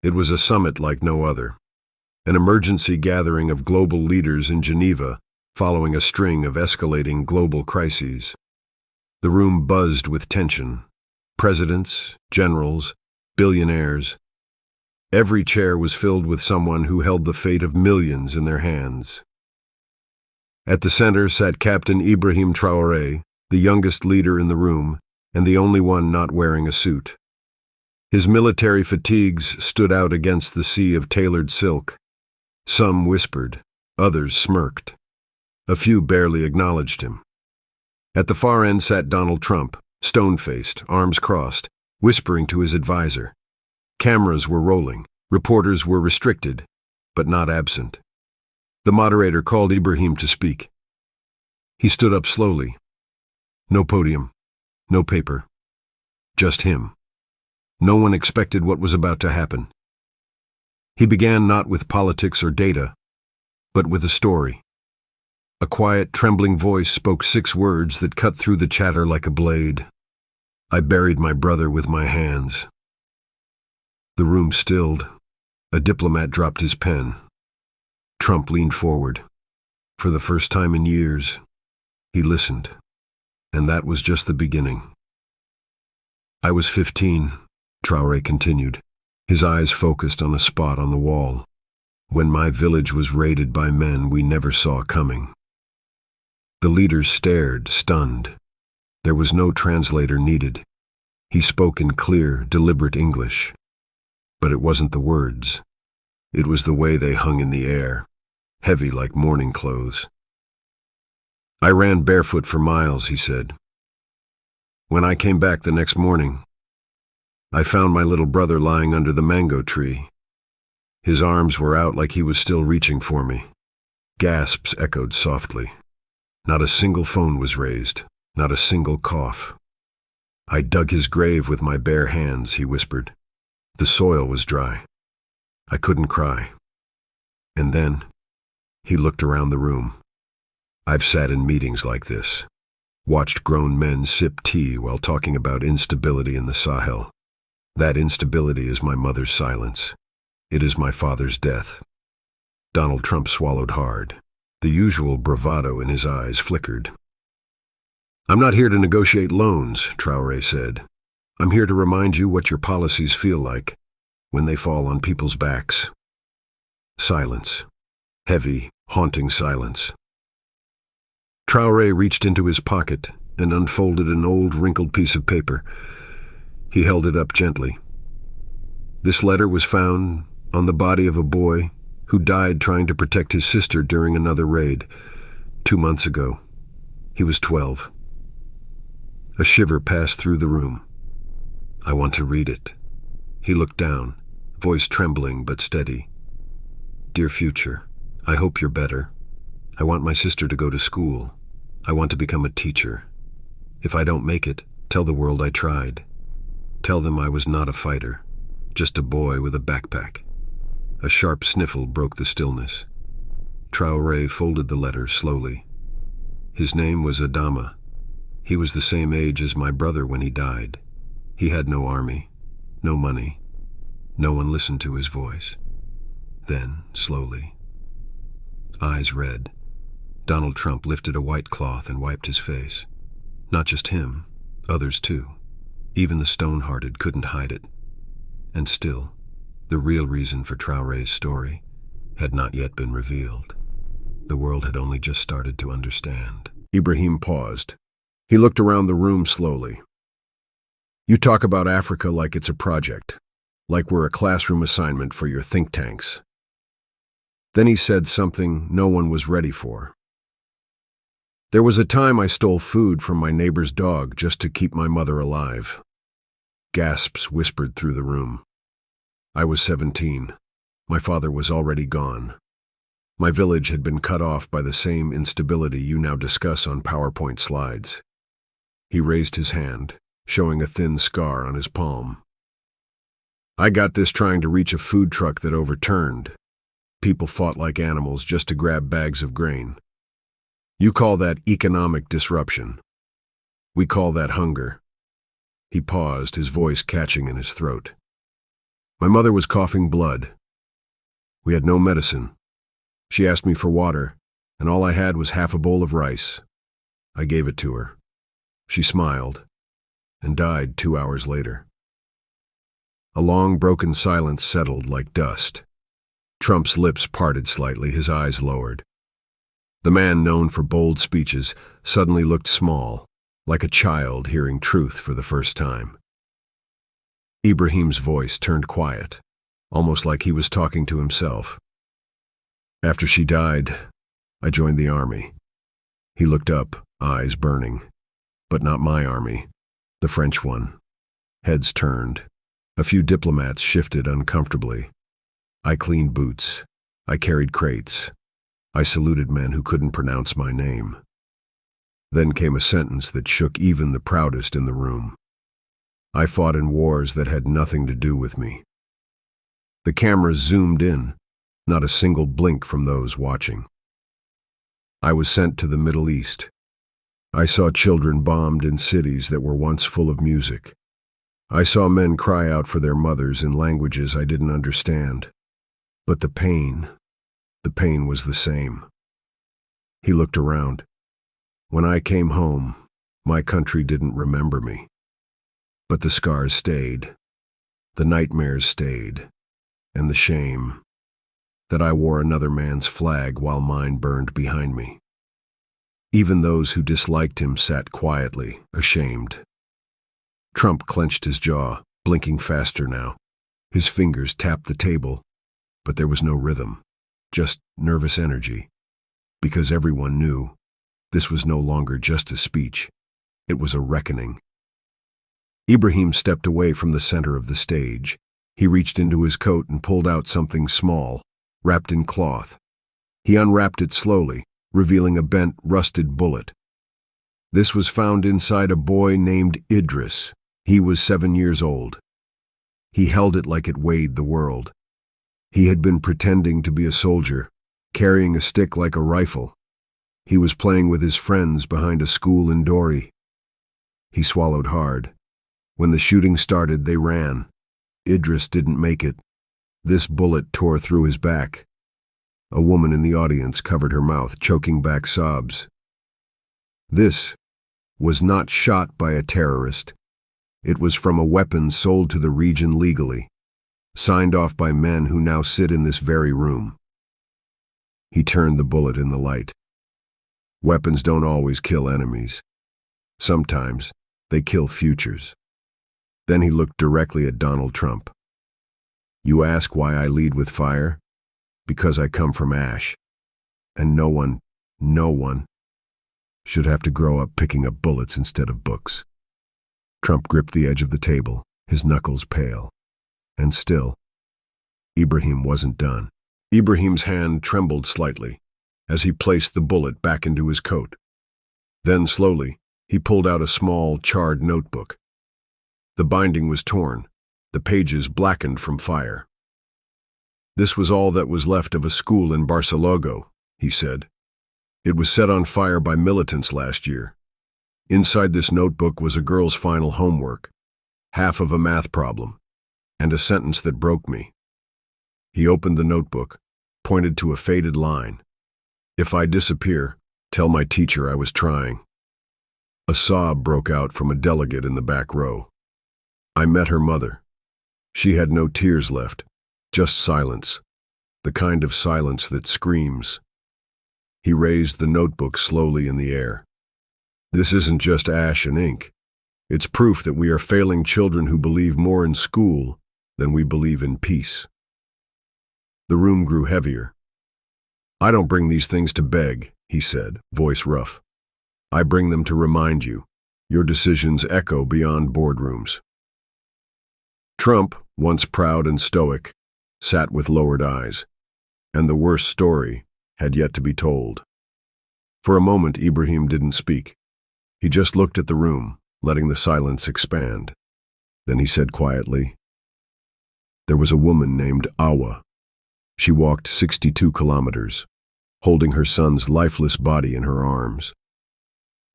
It was a summit like no other, an emergency gathering of global leaders in Geneva following a string of escalating global crises. The room buzzed with tension. Presidents, generals, billionaires. Every chair was filled with someone who held the fate of millions in their hands. At the center sat Captain Ibrahim Traoré, the youngest leader in the room, and the only one not wearing a suit. His military fatigues stood out against the sea of tailored silk. Some whispered, others smirked. A few barely acknowledged him. At the far end sat Donald Trump, stone-faced, arms crossed, whispering to his advisor. Cameras were rolling, reporters were restricted, but not absent. The moderator called Ibrahim to speak. He stood up slowly. No podium, no paper, just him. No one expected what was about to happen. He began not with politics or data, but with a story. A quiet, trembling voice spoke 6 words that cut through the chatter like a blade. I buried my brother with my hands. The room stilled. A diplomat dropped his pen. Trump leaned forward. For the first time in years, he listened. And that was just the beginning. I was 15, Traoré continued, his eyes focused on a spot on the wall, when my village was raided by men we never saw coming. The leaders stared, stunned. There was no translator needed. He spoke in clear, deliberate English. But it wasn't the words. It was the way they hung in the air, heavy like mourning clothes. I ran barefoot for miles, he said. When I came back the next morning, I found my little brother lying under the mango tree. His arms were out like he was still reaching for me. Gasps echoed softly. Not a single phone was raised, not a single cough. I dug his grave with my bare hands, he whispered. The soil was dry. I couldn't cry. And then, he looked around the room. I've sat in meetings like this, watched grown men sip tea while talking about instability in the Sahel. That instability is my mother's silence. It is my father's death. Donald Trump swallowed hard. The usual bravado in his eyes flickered. I'm not here to negotiate loans, Traoré said. I'm here to remind you what your policies feel like when they fall on people's backs. Silence. Heavy, haunting silence. Traoré reached into his pocket and unfolded an old, wrinkled piece of paper. He held it up gently. This letter was found on the body of a boy who died trying to protect his sister during another raid 2 months ago. He was 12. A shiver passed through the room. I want to read it. He looked down, voice trembling but steady. Dear future, I hope you're better. I want my sister to go to school. I want to become a teacher. If I don't make it, tell the world I tried. Tell them I was not a fighter, just a boy with a backpack. A sharp sniffle broke the stillness. Traoré folded the letter slowly. His name was Adama. He was the same age as my brother when he died. He had no army, no money. No one listened to his voice. Then, slowly, eyes red, Donald Trump lifted a white cloth and wiped his face. Not just him, others too. Even the stone-hearted couldn't hide it. And still, the real reason for Traoré's story had not yet been revealed. The world had only just started to understand. Ibrahim paused. He looked around the room slowly. You talk about Africa like it's a project, like we're a classroom assignment for your think tanks. Then he said something no one was ready for. There was a time I stole food from my neighbor's dog just to keep my mother alive. Gasps whispered through the room. I was 17. My father was already gone. My village had been cut off by the same instability you now discuss on PowerPoint slides. He raised his hand, showing a thin scar on his palm. I got this trying to reach a food truck that overturned. People fought like animals just to grab bags of grain. You call that economic disruption. We call that hunger. He paused, his voice catching in his throat. My mother was coughing blood. We had no medicine. She asked me for water, and all I had was half a bowl of rice. I gave it to her. She smiled and died 2 hours later. A long, broken silence settled like dust. Trump's lips parted slightly, his eyes lowered. The man known for bold speeches suddenly looked small, like a child hearing truth for the first time. Ibrahim's voice turned quiet, almost like he was talking to himself. After she died, I joined the army. He looked up, eyes burning. But not my army, the French one. Heads turned. A few diplomats shifted uncomfortably. I cleaned boots. I carried crates. I saluted men who couldn't pronounce my name. Then came a sentence that shook even the proudest in the room. I fought in wars that had nothing to do with me. The cameras zoomed in, not a single blink from those watching. I was sent to the Middle East. I saw children bombed in cities that were once full of music. I saw men cry out for their mothers in languages I didn't understand. But the pain was the same. He looked around. When I came home, my country didn't remember me. But the scars stayed. The nightmares stayed. And the shame that I wore another man's flag while mine burned behind me. Even those who disliked him sat quietly, ashamed. Trump clenched his jaw, blinking faster now. His fingers tapped the table, but there was no rhythm, just nervous energy. Because everyone knew this was no longer just a speech, it was a reckoning. Ibrahim stepped away from the center of the stage. He reached into his coat and pulled out something small, wrapped in cloth. He unwrapped it slowly, revealing a bent, rusted bullet. This was found inside a boy named Idris. He was 7 years old. He held it like it weighed the world. He had been pretending to be a soldier, carrying a stick like a rifle. He was playing with his friends behind a school in Dori. He swallowed hard. When the shooting started, they ran. Idris didn't make it. This bullet tore through his back. A woman in the audience covered her mouth, choking back sobs. This was not shot by a terrorist. It was from a weapon sold to the region legally, signed off by men who now sit in this very room. He turned the bullet in the light. Weapons don't always kill enemies. Sometimes they kill futures. Then he looked directly at Donald Trump. You ask why I lead with fire? Because I come from ash. And no one should have to grow up picking up bullets instead of books. Trump gripped the edge of the table, his knuckles pale. And still, Ibrahim wasn't done. Ibrahim's hand trembled slightly as he placed the bullet back into his coat. Then slowly, he pulled out a small, charred notebook. The binding was torn, the pages blackened from fire. This was all that was left of a school in Barcelona, he said. It was set on fire by militants last year. Inside this notebook was a girl's final homework, half of a math problem, and a sentence that broke me. He opened the notebook, pointed to a faded line. If I disappear, tell my teacher I was trying. A sob broke out from a delegate in the back row. I met her mother. She had no tears left, just silence, the kind of silence that screams. He raised the notebook slowly in the air. This isn't just ash and ink. It's proof that we are failing children who believe more in school than we believe in peace. The room grew heavier. I don't bring these things to beg, he said, voice rough. I bring them to remind you. Your decisions echo beyond boardrooms. Trump, once proud and stoic, sat with lowered eyes, and the worst story had yet to be told. For a moment, Ibrahim didn't speak. He just looked at the room, letting the silence expand. Then he said quietly, there was a woman named Awa. She walked 62 kilometers, holding her son's lifeless body in her arms.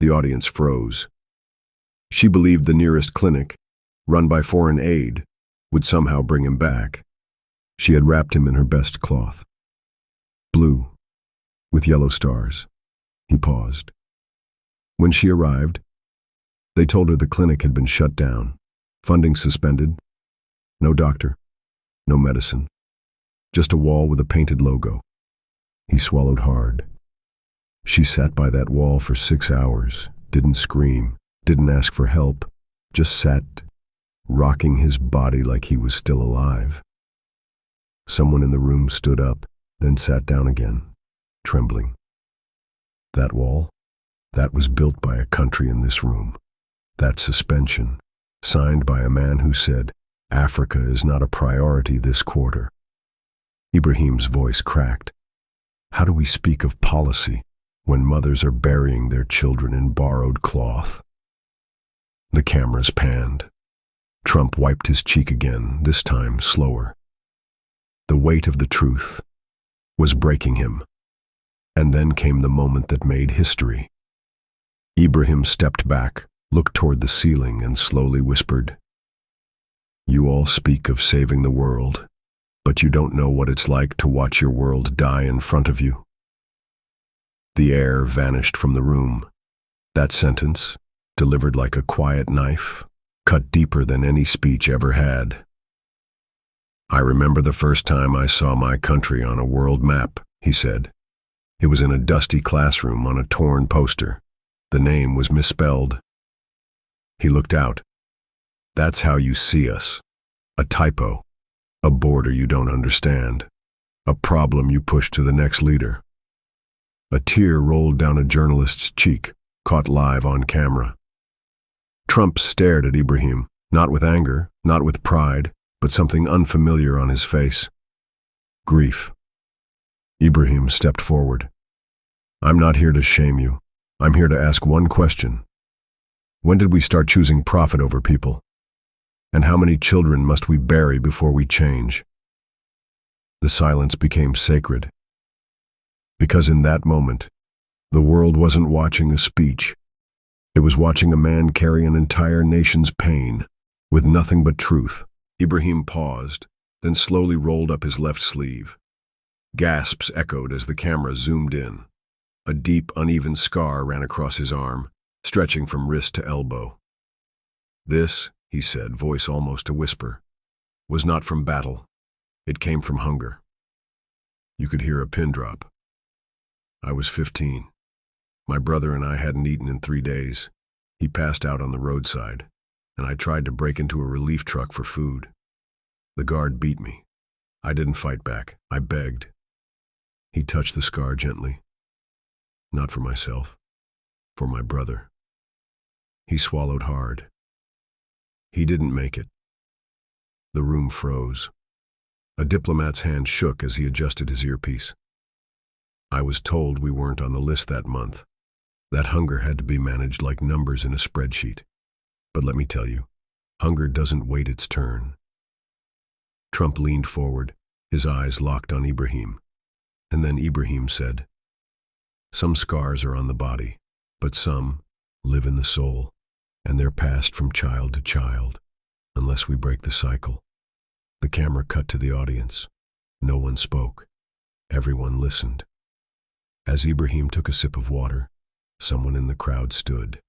The audience froze. She believed the nearest clinic, run by foreign aid, would somehow bring him back. She had wrapped him in her best cloth. Blue, with yellow stars. He paused. When she arrived, they told her the clinic had been shut down, funding suspended, no doctor, no medicine, just a wall with a painted logo. He swallowed hard. She sat by that wall for 6 hours, didn't scream, didn't ask for help, just sat, rocking his body like he was still alive. Someone in the room stood up, then sat down again, trembling. That wall, that was built by a country in this room. That suspension, signed by a man who said, Africa is not a priority this quarter. Ibrahim's voice cracked. How do we speak of policy when mothers are burying their children in borrowed cloth? The cameras panned. Trump wiped his cheek again, this time slower. The weight of the truth was breaking him. And then came the moment that made history. Ibrahim stepped back, looked toward the ceiling, and slowly whispered, You all speak of saving the world, but you don't know what it's like to watch your world die in front of you. The air vanished from the room. That sentence, delivered like a quiet knife, cut deeper than any speech ever had. I remember the first time I saw my country on a world map, he said. It was in a dusty classroom on a torn poster. The name was misspelled. He looked out. That's how you see us. A typo. A border you don't understand. A problem you push to the next leader. A tear rolled down a journalist's cheek, caught live on camera. Trump stared at Ibrahim, not with anger, not with pride, but something unfamiliar on his face. Grief. Ibrahim stepped forward. I'm not here to shame you. I'm here to ask one question. When did we start choosing profit over people? And how many children must we bury before we change? The silence became sacred. Because in that moment, the world wasn't watching a speech. It was watching a man carry an entire nation's pain, with nothing but truth. Ibrahim paused, then slowly rolled up his left sleeve. Gasps echoed as the camera zoomed in. A deep, uneven scar ran across his arm, stretching from wrist to elbow. This, he said, voice almost a whisper, was not from battle. It came from hunger. You could hear a pin drop. I was 15. My brother and I hadn't eaten in 3 days. He passed out on the roadside, and I tried to break into a relief truck for food. The guard beat me. I didn't fight back. I begged. He touched the scar gently. Not for myself, for my brother. He swallowed hard. He didn't make it. The room froze. A diplomat's hand shook as he adjusted his earpiece. I was told we weren't on the list that month. That hunger had to be managed like numbers in a spreadsheet. But let me tell you, hunger doesn't wait its turn. Trump leaned forward, his eyes locked on Ibrahim. And then Ibrahim said, Some scars are on the body, but some live in the soul, and they're passed from child to child, unless we break the cycle. The camera cut to the audience. No one spoke. Everyone listened. As Ibrahim took a sip of water, someone in the crowd stood.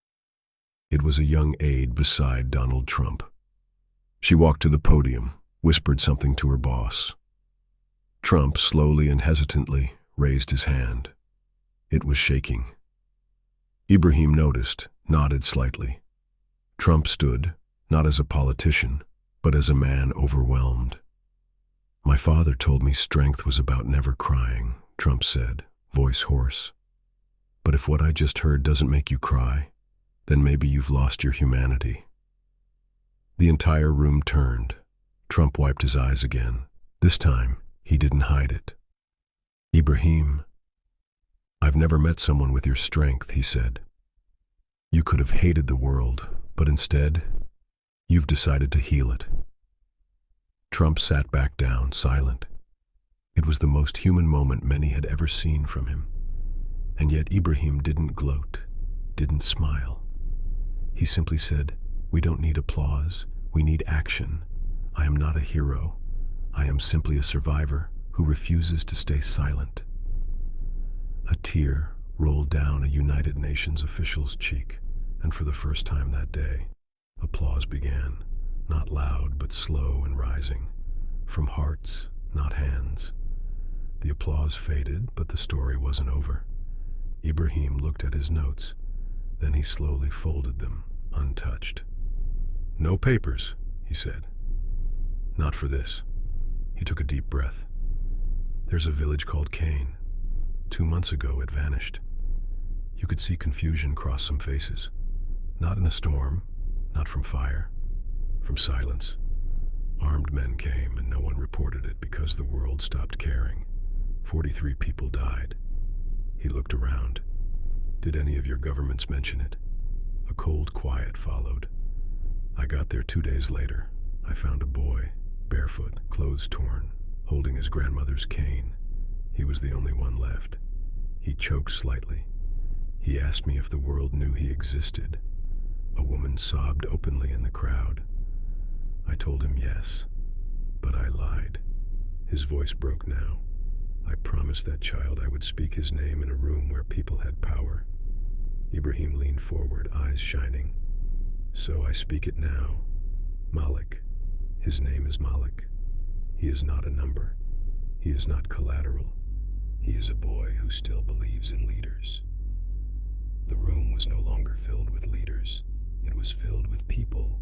It was a young aide beside Donald Trump. She walked to the podium, whispered something to her boss. Trump, slowly and hesitantly, raised his hand. It was shaking. Ibrahim noticed, nodded slightly. Trump stood, not as a politician, but as a man overwhelmed. My father told me strength was about never crying, Trump said, voice hoarse. But if what I just heard doesn't make you cry, then maybe you've lost your humanity. The entire room turned. Trump wiped his eyes again. This time, he didn't hide it. Ibrahim, I've never met someone with your strength, he said. You could have hated the world, but instead, you've decided to heal it. Trump sat back down, silent. It was the most human moment many had ever seen from him. And yet Ibrahim didn't gloat, didn't smile. He simply said, we don't need applause, we need action. I am not a hero. I am simply a survivor who refuses to stay silent. A tear rolled down a United Nations official's cheek, and for the first time that day, applause began, not loud but slow and rising, from hearts, not hands. The applause faded, but the story wasn't over. Ibrahim looked at his notes, then he slowly folded them, untouched. "No papers," he said. "Not for this." He took a deep breath. "There's a village called Kane. 2 months ago it vanished." You could see confusion cross some faces. Not in a storm, not from fire, from silence. Armed men came and no one reported it because the world stopped caring. 43 people died. He looked around. "Did any of your governments mention it?" A cold quiet followed. "I got there 2 days later. I found a boy, barefoot, clothes torn, holding his grandmother's cane. He was the only one left." He choked slightly. He asked me if the world knew he existed. A woman sobbed openly in the crowd. I told him yes, but I lied. His voice broke now. I promised that child I would speak his name in a room where people had power. Ibrahim leaned forward, eyes shining. "So I speak it now. Malik. His name is Malik. He is not a number. He is not collateral. He is a boy who still believes in leaders." The room was no longer filled with leaders. It was filled with people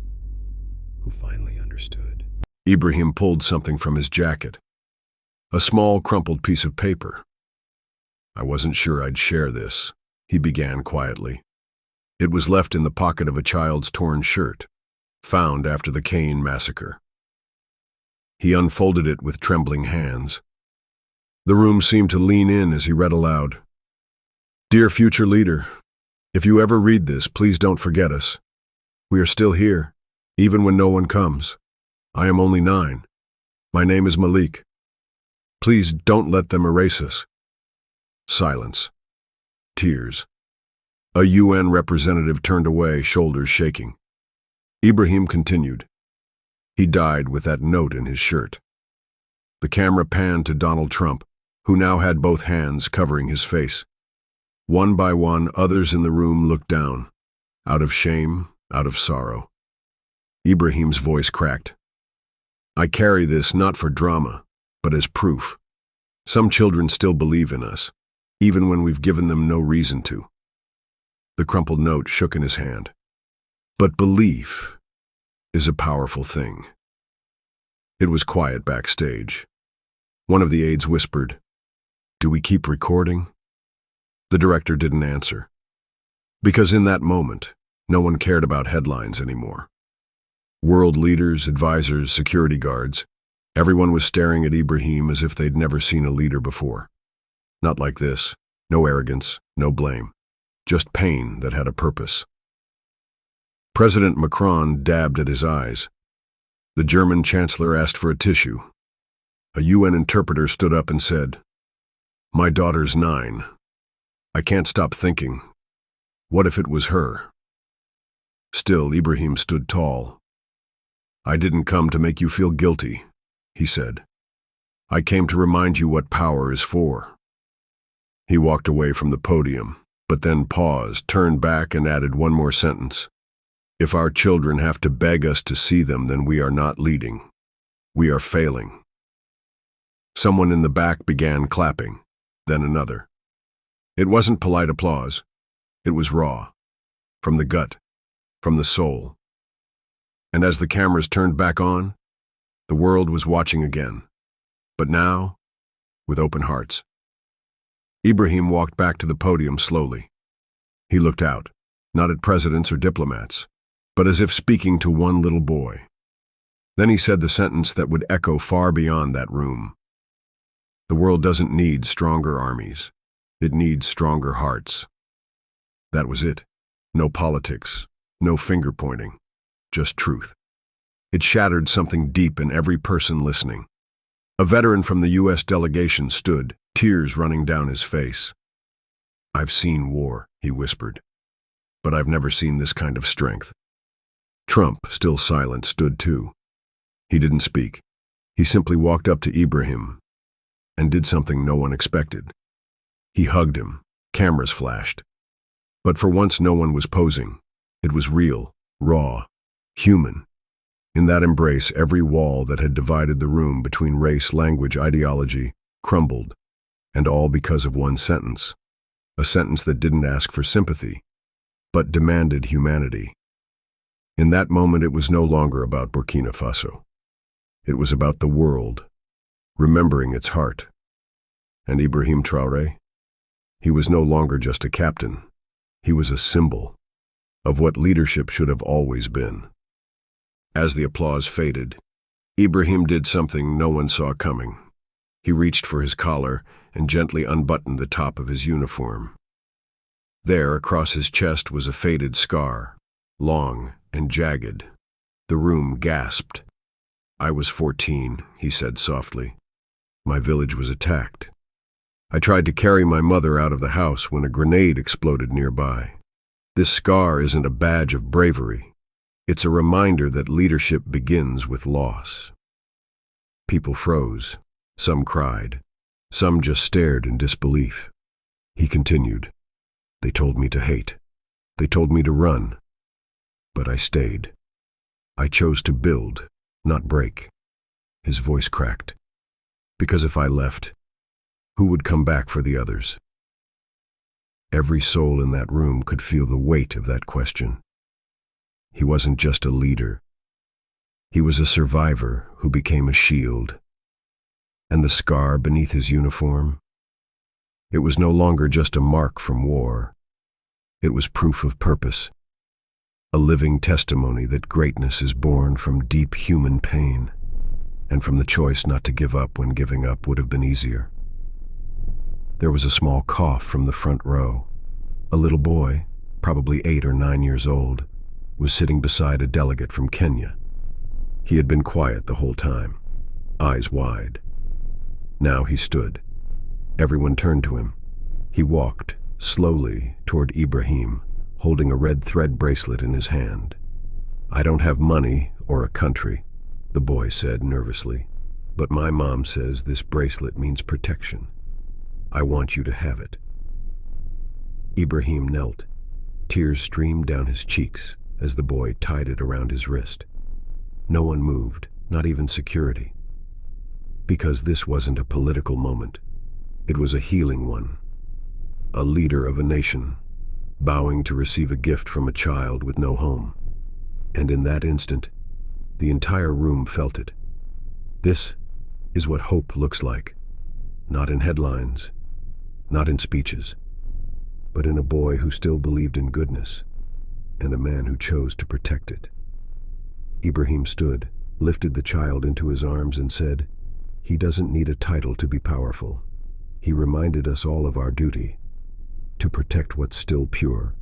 who finally understood. Ibrahim pulled something from his jacket. A small, crumpled piece of paper. "I wasn't sure I'd share this," he began quietly. "It was left in the pocket of a child's torn shirt, found after the Kane massacre." He unfolded it with trembling hands. The room seemed to lean in as he read aloud. "Dear future leader, if you ever read this, please don't forget us. We are still here, even when no one comes. I am only 9. My name is Malik. Please don't let them erase us." Silence. Tears. A UN representative turned away, shoulders shaking. Ibrahim continued. He died with that note in his shirt. The camera panned to Donald Trump, who now had both hands covering his face. One by one, others in the room looked down, out of shame, out of sorrow. Ibrahim's voice cracked. "I carry this not for drama, but as proof. Some children still believe in us, even when we've given them no reason to." The crumpled note shook in his hand. But belief is a powerful thing. It was quiet backstage. One of the aides whispered, "Do we keep recording?" The director didn't answer. Because in that moment, no one cared about headlines anymore. World leaders, advisors, security guards, everyone was staring at Ibrahim as if they'd never seen a leader before. Not like this. No arrogance, no blame. Just pain that had a purpose. President Macron dabbed at his eyes. The German chancellor asked for a tissue. A UN interpreter stood up and said, "My daughter's 9. I can't stop thinking, what if it was her?" Still, Ibrahim stood tall. "I didn't come to make you feel guilty," he said. "I came to remind you what power is for." He walked away from the podium, but then paused, turned back, and added one more sentence. "If our children have to beg us to see them, then we are not leading. We are failing." Someone in the back began clapping, then another. It wasn't polite applause. It was raw, from the gut, from the soul. And as the cameras turned back on, the world was watching again, but now, with open hearts. Ibrahim walked back to the podium slowly. He looked out, not at presidents or diplomats, but as if speaking to one little boy. Then he said the sentence that would echo far beyond that room. "The world doesn't need stronger armies. It needs stronger hearts." That was it. No politics, no finger-pointing, just truth. It shattered something deep in every person listening. A veteran from the U.S. delegation stood, tears running down his face. "I've seen war," he whispered, "but I've never seen this kind of strength." Trump, still silent, stood too. He didn't speak. He simply walked up to Ibrahim and did something no one expected. He hugged him. Cameras flashed. But for once no one was posing. It was real, raw, human. In that embrace, every wall that had divided the room between race, language, ideology crumbled, and all because of one sentence. A sentence that didn't ask for sympathy, but demanded humanity. In that moment, it was no longer about Burkina Faso. It was about the world, remembering its heart. And Ibrahim Traoré? He was no longer just a captain. He was a symbol of what leadership should have always been. As the applause faded, Ibrahim did something no one saw coming. He reached for his collar and gently unbuttoned the top of his uniform. There, across his chest, was a faded scar, long and jagged. The room gasped. "I was 14, he said softly. My village was attacked. I tried to carry my mother out of the house when a grenade exploded nearby. This scar isn't a badge of bravery. It's a reminder that leadership begins with loss." People froze. Some cried. Some just stared in disbelief. He continued. "They told me to hate. They told me to run. But I stayed. I chose to build, not break." His voice cracked. "Because if I left, who would come back for the others?" Every soul in that room could feel the weight of that question. He wasn't just a leader. He was a survivor who became a shield. And the scar beneath his uniform? It was no longer just a mark from war. It was proof of purpose. A living testimony that greatness is born from deep human pain, and from the choice not to give up when giving up would have been easier. There was a small cough from the front row. A little boy, probably 8 or 9 years old, was sitting beside a delegate from Kenya. He had been quiet the whole time, eyes wide. Now he stood. Everyone turned to him. He walked, slowly, toward Ibrahim, holding a red thread bracelet in his hand. "I don't have money or a country," the boy said nervously, "but my mom says this bracelet means protection. I want you to have it." Ibrahim knelt. Tears streamed down his cheeks as the boy tied it around his wrist. No one moved, not even security. Because this wasn't a political moment. It was a healing one. A leader of a nation, bowing to receive a gift from a child with no home. And in that instant, the entire room felt it. This is what hope looks like. Not in headlines, not in speeches, but in a boy who still believed in goodness, and a man who chose to protect it. Ibrahim stood, lifted the child into his arms and said, "He doesn't need a title to be powerful." He reminded us all of our duty, to protect what's still pure.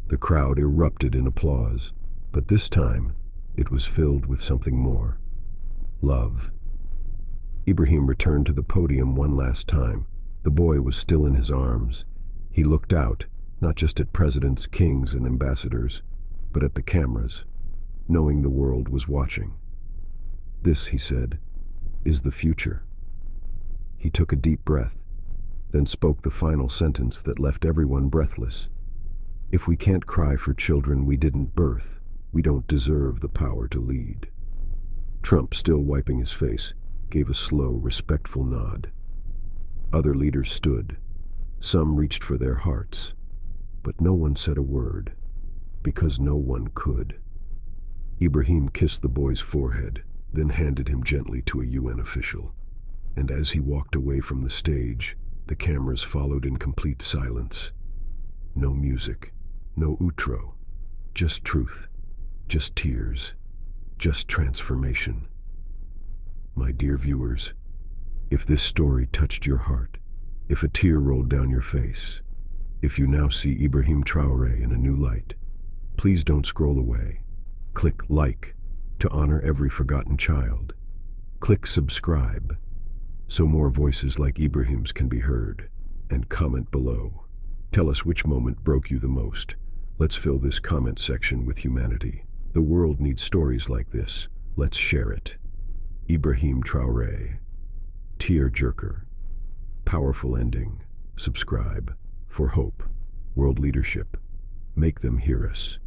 The crowd erupted in applause, but this time it was filled with something more. Love. Ibrahim returned to the podium one last time. The boy was still in his arms. He looked out, not just at presidents, kings, and ambassadors, but at the cameras, knowing the world was watching. "This," he said, "is the future." He took a deep breath, then spoke the final sentence that left everyone breathless. "If we can't cry for children we didn't birth, we don't deserve the power to lead." Trump, still wiping his face, gave a slow, respectful nod. Other leaders stood. Some reached for their hearts, but no one said a word, because no one could. Ibrahim kissed the boy's forehead, then handed him gently to a UN official. And as he walked away from the stage, the cameras followed in complete silence. No music, no outro, just truth, just tears, just transformation. My dear viewers, if this story touched your heart, if a tear rolled down your face, if you now see Ibrahim Traoré in a new light, please don't scroll away. Click like to honor every forgotten child. Click subscribe so more voices like Ibrahim's can be heard. And comment below. Tell us which moment broke you the most. Let's fill this comment section with humanity. The world needs stories like this. Let's share it. Ibrahim Traoré. Tear jerker. Powerful ending. Subscribe. For hope. World leadership. Make them hear us.